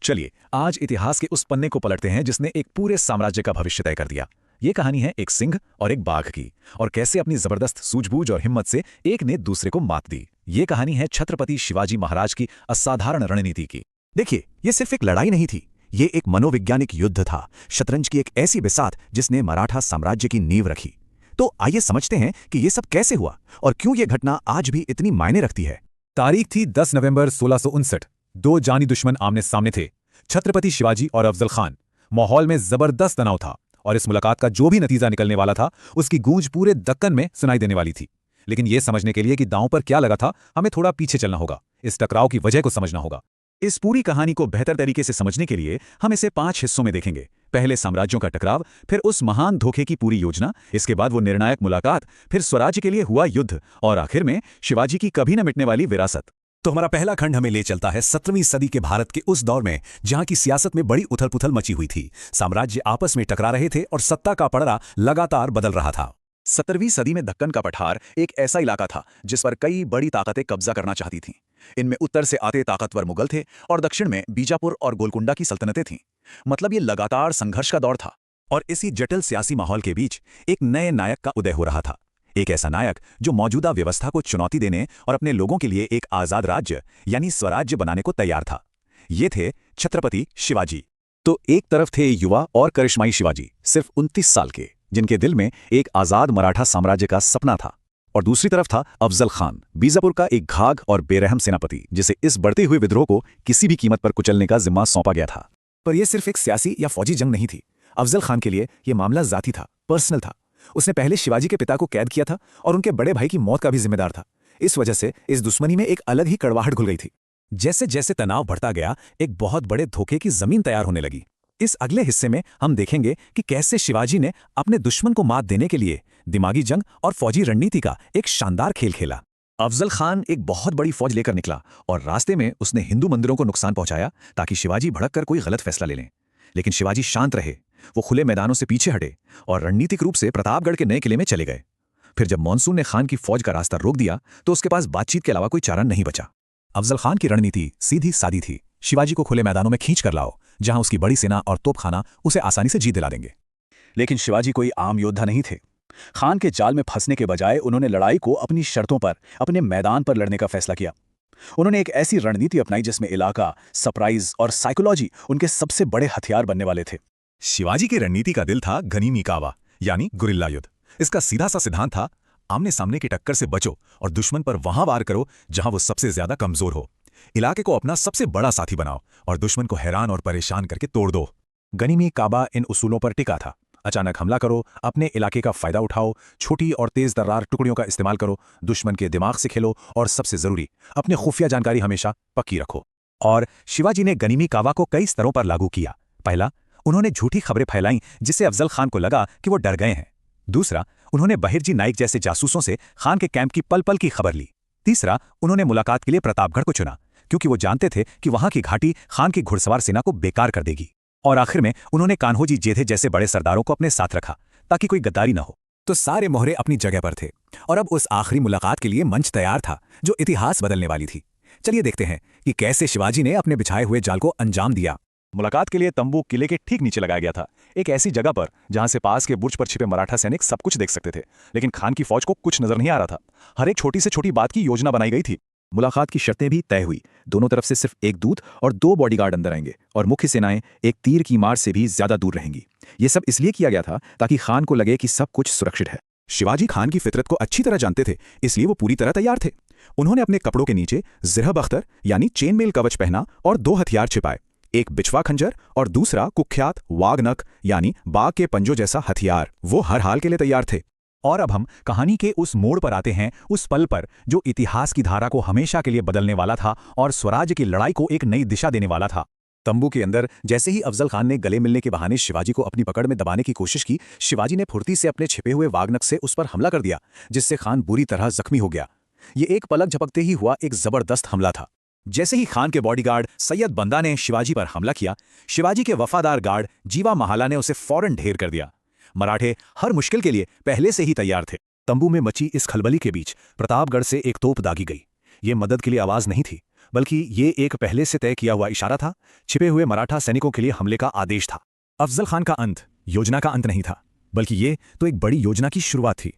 चलिए आज इतिहास के उस पन्ने को पलटते हैं जिसने एक पूरे साम्राज्य का भविष्य तय कर दिया। ये कहानी है एक सिंह और एक बाघ की, और कैसे अपनी जबरदस्त सूझबूझ और हिम्मत से एक ने दूसरे को मात दी। ये कहानी है छत्रपति शिवाजी महाराज की असाधारण रणनीति की। देखिए, ये सिर्फ एक लड़ाई नहीं थी, ये एक मनोवैज्ञानिक युद्ध था, शतरंज की एक ऐसी बिसात जिसने मराठा साम्राज्य की नींव रखी। तो आइए समझते हैं कि ये सब कैसे हुआ और क्यों ये घटना आज भी इतनी मायने रखती है। तारीख थी 10 नवंबर 1659। दो जानी दुश्मन आमने सामने थे, छत्रपति शिवाजी और अफजल खान। माहौल में जबरदस्त तनाव था और इस मुलाकात का जो भी नतीजा निकलने वाला था उसकी गूंज पूरे दक्कन में सुनाई देने वाली थी। लेकिन यह समझने के लिए कि दांव पर क्या लगा था, हमें थोड़ा पीछे चलना होगा, इस टकराव की वजह को समझना होगा। इस पूरी कहानी को बेहतर तरीके से समझने के लिए हम इसे 5 हिस्सों में देखेंगे। पहले साम्राज्यों का टकराव, फिर उस महान धोखे की पूरी योजना, इसके बाद वो निर्णायक मुलाकात, फिर स्वराज्य के लिए हुआ युद्ध और आखिर में शिवाजी की कभी न मिटने वाली विरासत। तो हमारा पहला खंड हमें ले चलता है 17वीं सदी के भारत के उस दौर में जहां की सियासत में बड़ी उथल-पुथल मची हुई थी। साम्राज्य आपस में टकरा रहे थे और सत्ता का पड़रा लगातार बदल रहा था। 17वीं सदी में दक्कन का पठार एक ऐसा इलाका था जिस पर कई बड़ी ताकतें कब्जा करना चाहती थीं। इनमें उत्तर से आते ताकतवर मुगल थे और दक्षिण में बीजापुर और गोलकुंडा की सल्तनतें थीं। मतलब ये लगातार संघर्ष का दौर था। और इसी जटिल सियासी माहौल के बीच एक नए नायक का उदय हो रहा था। एक ऐसा नायक जो मौजूदा व्यवस्था को चुनौती देने और अपने लोगों के लिए एक आजाद राज्य यानी स्वराज्य बनाने को तैयार था। ये थे छत्रपति शिवाजी। तो एक तरफ थे युवा और करिश्माई शिवाजी, सिर्फ 29 साल के, जिनके दिल में एक आजाद मराठा साम्राज्य का सपना था। और दूसरी तरफ था अफजल खान, बीजापुर का एक घाघ और बेरहम सेनापति, जिसे इस बढ़ते हुए विद्रोह को किसी भी कीमत पर कुचलने का जिम्मा सौंपा गया था। पर यह सिर्फ एक सियासी या फौजी जंग नहीं थी। अफजल खान के लिए यह मामला जाती था, पर्सनल था। उसने पहले शिवाजी के पिता को कैद किया था और उनके बड़े भाई की मौत का भी जिम्मेदार था। इस वजह से इस दुश्मनी में एक अलग ही कड़वाहट घुल गई थी। जैसे जैसे तनाव बढ़ता गया, एक बहुत बड़े धोखे की जमीन तैयार होने लगी। इस अगले हिस्से में हम देखेंगे कि कैसे शिवाजी ने अपने दुश्मन को मात देने के लिए दिमागी जंग और फौजी रणनीति का एक शानदार खेल खेला। अफजल खान एक बहुत बड़ी फौज लेकर निकला और रास्ते में उसने हिंदू मंदिरों को नुकसान पहुंचाया ताकि शिवाजी भड़ककर कोई गलत फैसला ले लें। लेकिन शिवाजी शांत रहे, वो खुले मैदानों से पीछे हटे और रणनीतिक रूप से प्रतापगढ़ के नए किले में चले गए। फिर जब मानसून ने खान की फौज का रास्ता रोक दिया तो उसके पास बातचीत के अलावा कोई चारा नहीं बचा। अफजल खान की रणनीति सीधी सादी थी, शिवाजी को खुले मैदानों में खींच कर लाओ, जहां उसकी बड़ी सेना और तोपखाना उसे आसानी से जीत दिला देंगे। लेकिन शिवाजी कोई आम योद्धा नहीं थे। खान के जाल में फंसने के बजाय उन्होंने लड़ाई को अपनी शर्तों पर, अपने मैदान पर लड़ने का फैसला किया। उन्होंने एक ऐसी रणनीति अपनाई जिसमें इलाका, सरप्राइज और साइकोलॉजी उनके सबसे बड़े हथियार बनने वाले थे। शिवाजी की रणनीति का दिल था गनीमी कावा, यानी गुरिल्ला युद्ध। इसका सीधा सा सिद्धांत था, आमने सामने की टक्कर से बचो और दुश्मन पर वहां वार करो जहां वो सबसे ज्यादा कमजोर हो। इलाके को अपना सबसे बड़ा साथी बनाओ और दुश्मन को हैरान और परेशान करके तोड़ दो। गनीमी काबा इन उसूलों पर टिका था। अचानक हमला करो, अपने इलाके का फायदा उठाओ, छोटी और तेज तर्रार टुकड़ियों का इस्तेमाल करो, दुश्मन के दिमाग से खेलो और सबसे जरूरी, अपने खुफिया जानकारी हमेशा पक्की रखो। और शिवाजी ने गनीमी कावा को कई स्तरों पर लागू किया। पहला, उन्होंने झूठी खबरें फैलाईं जिससे अफजल खान को लगा कि वो डर गए हैं। दूसरा, उन्होंने बहिरजी नाइक जैसे जासूसों से खान के कैंप की पल पल की खबर ली। तीसरा, उन्होंने मुलाकात के लिए प्रतापगढ़ को चुना क्योंकि वो जानते थे कि वहां की घाटी खान की घुड़सवार सेना को बेकार कर देगी। और आखिर में उन्होंने कान्होजी जेधे जैसे बड़े सरदारों को अपने साथ रखा ताकि कोई गद्दारी न हो। तो सारे मोहरे अपनी जगह पर थे और अब उस आखिरी मुलाकात के लिए मंच तैयार था जो इतिहास बदलने वाली थी। चलिए देखते हैं कि कैसे शिवाजी ने अपने बिछाए हुए जाल को अंजाम दिया। मुलाकात के लिए तंबू किले के ठीक नीचे लगाया गया था, एक ऐसी जगह पर जहां से पास के बुर्ज पर छिपे मराठा सैनिक सब कुछ देख सकते थे। लेकिन खान की फौज को कुछ नजर नहीं आ रहा था। हर एक छोटी से छोटी बात की योजना बनाई गई थी। मुलाकात की शर्तें भी तय हुई। दोनों तरफ से सिर्फ एक दूत और 2 बॉडीगार्ड अंदर आएंगे और मुख्य सेनाएं एक तीर की मार से भी ज्यादा दूर रहेंगी। यह सब इसलिए किया गया था ताकि खान को लगे कि सब कुछ सुरक्षित है। शिवाजी खान की फितरत को अच्छी तरह जानते थे, इसलिए वो पूरी तरह तैयार थे। उन्होंने अपने कपड़ों के नीचे ज़िरह अख्तर यानी चेनमेल कवच पहना और 2 हथियार छिपाए, एक बिछवा खंजर और दूसरा कुख्यात वागनक यानी बाघ के पंजों जैसा हथियार। वो हर हाल के लिए तैयार थे। और अब हम कहानी के उस मोड़ पर आते हैं, उस पल पर जो इतिहास की धारा को हमेशा के लिए बदलने वाला था और स्वराज्य की लड़ाई को एक नई दिशा देने वाला था। तंबू के अंदर जैसे ही अफजल खान ने गले मिलने के बहाने शिवाजी को अपनी पकड़ में दबाने की कोशिश की, शिवाजी ने फुर्ती से अपने छिपे हुए वागनक से उस पर हमला कर दिया, जिससे खान बुरी तरह जख्मी हो गया। ये एक पलक झपकते ही हुआ एक जबरदस्त हमला था। जैसे ही खान के बॉडीगार्ड सैयद बंदा ने शिवाजी पर हमला किया, शिवाजी के वफादार गार्ड जीवा महाला ने उसे फौरन ढेर कर दिया। मराठे हर मुश्किल के लिए पहले से ही तैयार थे। तंबू में मची इस खलबली के बीच प्रतापगढ़ से एक तोप दागी गई। ये मदद के लिए आवाज नहीं थी, बल्कि ये एक पहले से तय किया हुआ इशारा था, छिपे हुए मराठा सैनिकों के लिए हमले का आदेश था। अफजल खान का अंत योजना का अंत नहीं था, बल्कि ये तो एक बड़ी योजना की शुरुआत थी।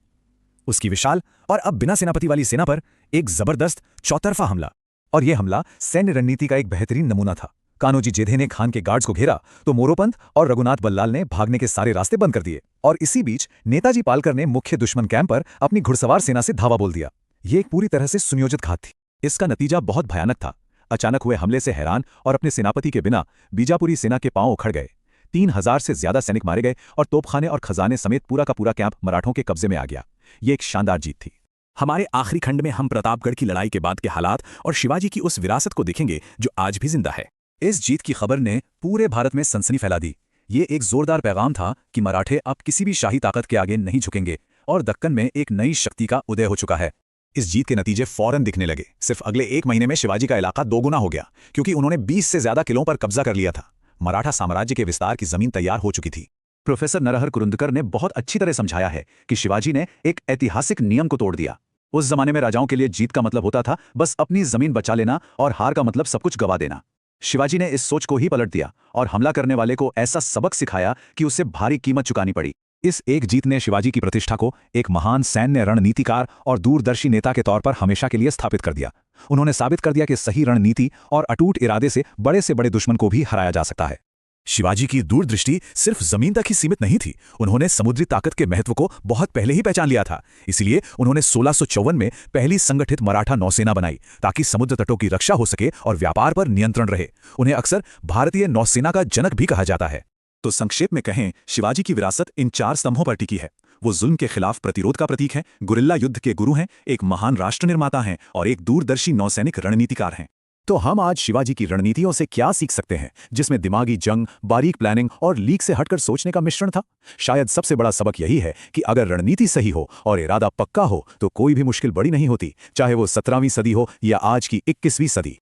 उसकी विशाल और अब बिना सेनापति वाली सेना पर एक जबरदस्त चौतरफा हमला। और यह हमला सैन्य रणनीति का एक बेहतरीन नमूना था। कान्होजी जेधे ने खान के गार्ड्स को घेरा तो मोरोपंत और रघुनाथ बल्लाल ने भागने के सारे रास्ते बंद कर दिए, और इसी बीच नेताजी पालकर ने मुख्य दुश्मन कैंप पर अपनी घुड़सवार सेना से धावा बोल दिया। ये एक पूरी तरह से सुनियोजित घात थी। इसका नतीजा बहुत भयानक था। अचानक हुए हमले से हैरान और अपने सेनापति के बिना बीजापुरी सेना के पांव उखड़ गए। 3000 से ज्यादा सैनिक मारे गए और तोपखाने और खजाने समेत पूरा का पूरा कैंप मराठों के कब्जे में आ गया। ये एक शानदार जीत थी। हमारे आखिरी खंड में हम प्रतापगढ़ की लड़ाई के बाद के हालात और शिवाजी की उस विरासत को देखेंगे जो आज भी जिंदा है। इस जीत की खबर ने पूरे भारत में सनसनी फैला दी। ये एक जोरदार पैगाम था कि मराठे अब किसी भी शाही ताकत के आगे नहीं झुकेंगे और दक्कन में एक नई शक्ति का उदय हो चुका है। इस जीत के नतीजे फौरन दिखने लगे। सिर्फ अगले 1 महीने में शिवाजी का इलाका दोगुना हो गया, क्योंकि उन्होंने 20 से ज्यादा किलों पर कब्जा कर लिया था। मराठा साम्राज्य के विस्तार की जमीन तैयार हो चुकी थी। प्रोफेसर नरहर कुरुंदकर ने बहुत अच्छी तरह समझाया है कि शिवाजी ने एक ऐतिहासिक नियम को तोड़ दिया। उस जमाने में राजाओं के लिए जीत का मतलब होता था बस अपनी जमीन बचा लेना, और हार का मतलब सब कुछ गवा देना। शिवाजी ने इस सोच को ही पलट दिया और हमला करने वाले को ऐसा सबक सिखाया कि उसे भारी कीमत चुकानी पड़ी। इस एक जीत ने शिवाजी की प्रतिष्ठा को एक महान सैन्य रणनीतिकार और दूरदर्शी नेता के तौर पर हमेशा के लिए स्थापित कर दिया। उन्होंने साबित कर दिया कि सही रणनीति और अटूट इरादे से बड़े दुश्मन को भी हराया जा सकता है। शिवाजी की दूरदृष्टि सिर्फ जमीन तक ही सीमित नहीं थी। उन्होंने समुद्री ताकत के महत्व को बहुत पहले ही पहचान लिया था। इसलिए उन्होंने 1654 में पहली संगठित मराठा नौसेना बनाई, ताकि समुद्र तटों की रक्षा हो सके और व्यापार पर नियंत्रण रहे। उन्हें अक्सर भारतीय नौसेना का जनक भी कहा जाता है। तो संक्षेप में कहें, शिवाजी की विरासत इन 4 स्तंभों पर टिकी है। वो जुल्म के खिलाफ प्रतिरोध का प्रतीक है, गुरिल्ला युद्ध के गुरु हैं, एक महान राष्ट्र निर्माता हैं और एक दूरदर्शी नौसैनिक रणनीतिकार हैं। तो हम आज शिवाजी की रणनीतियों से क्या सीख सकते हैं, जिसमें दिमागी जंग, बारीक प्लानिंग और लीक से हटकर सोचने का मिश्रण था? शायद सबसे बड़ा सबक यही है कि अगर रणनीति सही हो और इरादा पक्का हो तो कोई भी मुश्किल बड़ी नहीं होती, चाहे वो 17वीं सदी हो या आज की 21वीं सदी।